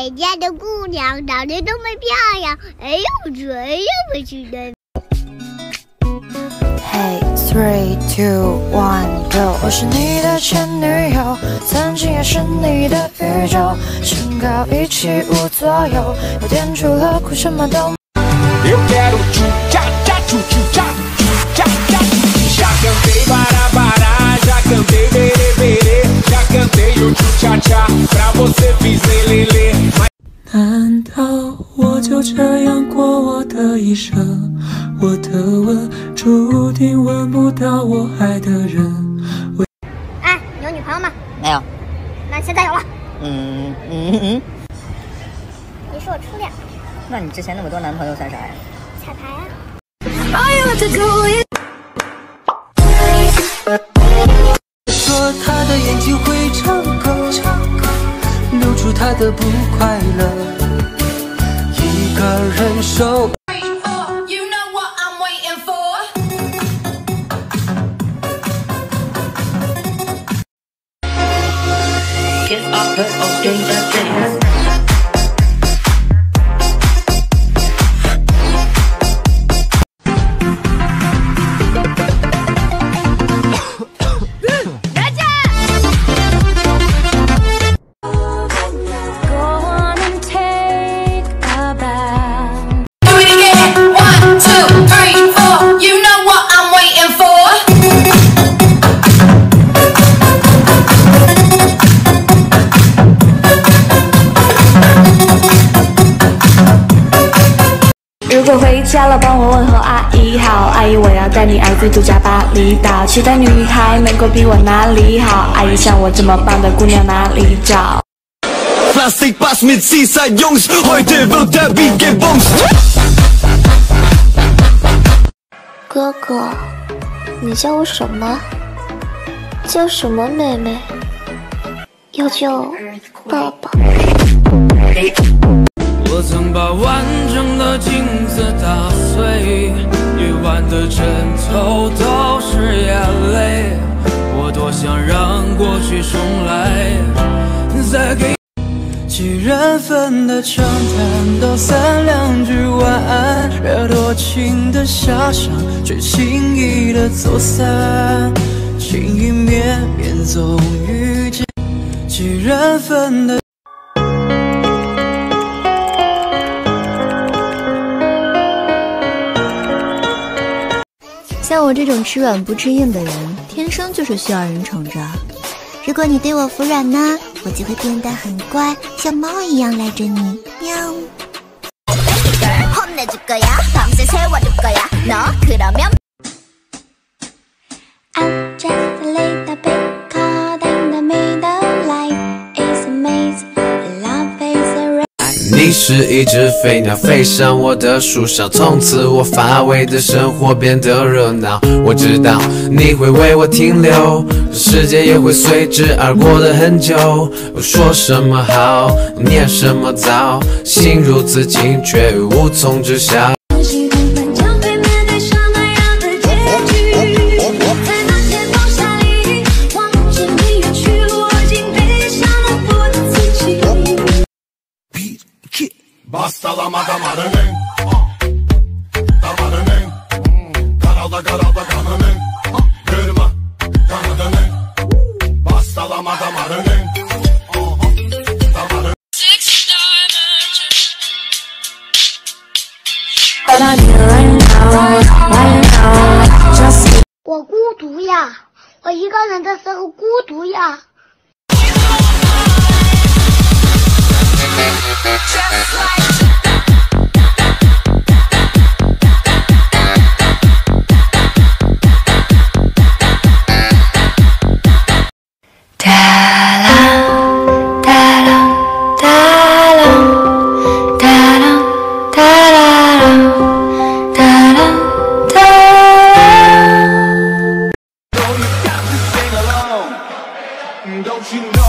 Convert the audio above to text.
人家的姑娘长得这么漂亮，哎呦嘴呀不去的。Hey 3, 2, 1, go！ 我是你的前女友，曾经也是你的宇宙，身高175左右，有点除了哭什么都。Eu quero tchu-tcha-tcha, tchu-tchu-tcha, tchu-tcha-tcha. Já cantei bará-bará, já cantei berê-berê, já cantei o tchu-tcha-tcha, pra você fiz lelê. 难道我就这样过我的一生？我的吻注定吻不到我爱的人。哎，你有女朋友吗？没有。那现在有了。你是我初恋。那你之前那么多男朋友算啥呀？彩排啊。说他的眼睛会唱歌，露出他的不快乐，一个人守。如果回家了，帮我问候阿姨好。阿姨，我要带你儿子度假巴厘岛。期待女孩能够比我哪里好？阿姨，像我这么棒的姑娘哪里找？ Plastic Bass mit Seaside Jungs, heute wird der Beat gebumst. 哥哥，你叫我什么？叫什么妹妹？要叫爸爸。我曾把完整的镜子打碎，夜晚的枕头都是眼泪。我多想让过去重来，再给几人份的长谈，道三两句晚安，别多情的遐想，却轻易的走散，情意绵绵总遇见几人份的。 像我这种吃软不吃硬的人，天生就是需要人宠着。如果你对我服软呢，我就会变得很乖，像猫一样赖着你。喵。 I'm just a little bit caught in the middle. Life is a maze, love is a race. 你是一只飞鸟，飞上我的树梢，从此我乏味的生活变得热闹。我知道你会为我停留，时间也会随之而过的很久。我说什么好，念什么糟，心如此境却无从知晓。 Basta la madamarının, damarının, karalda kanının, kırma kanadının. Basta la madamarının, damarının. 我孤独呀，我一个人的时候孤独呀。 Don't you know?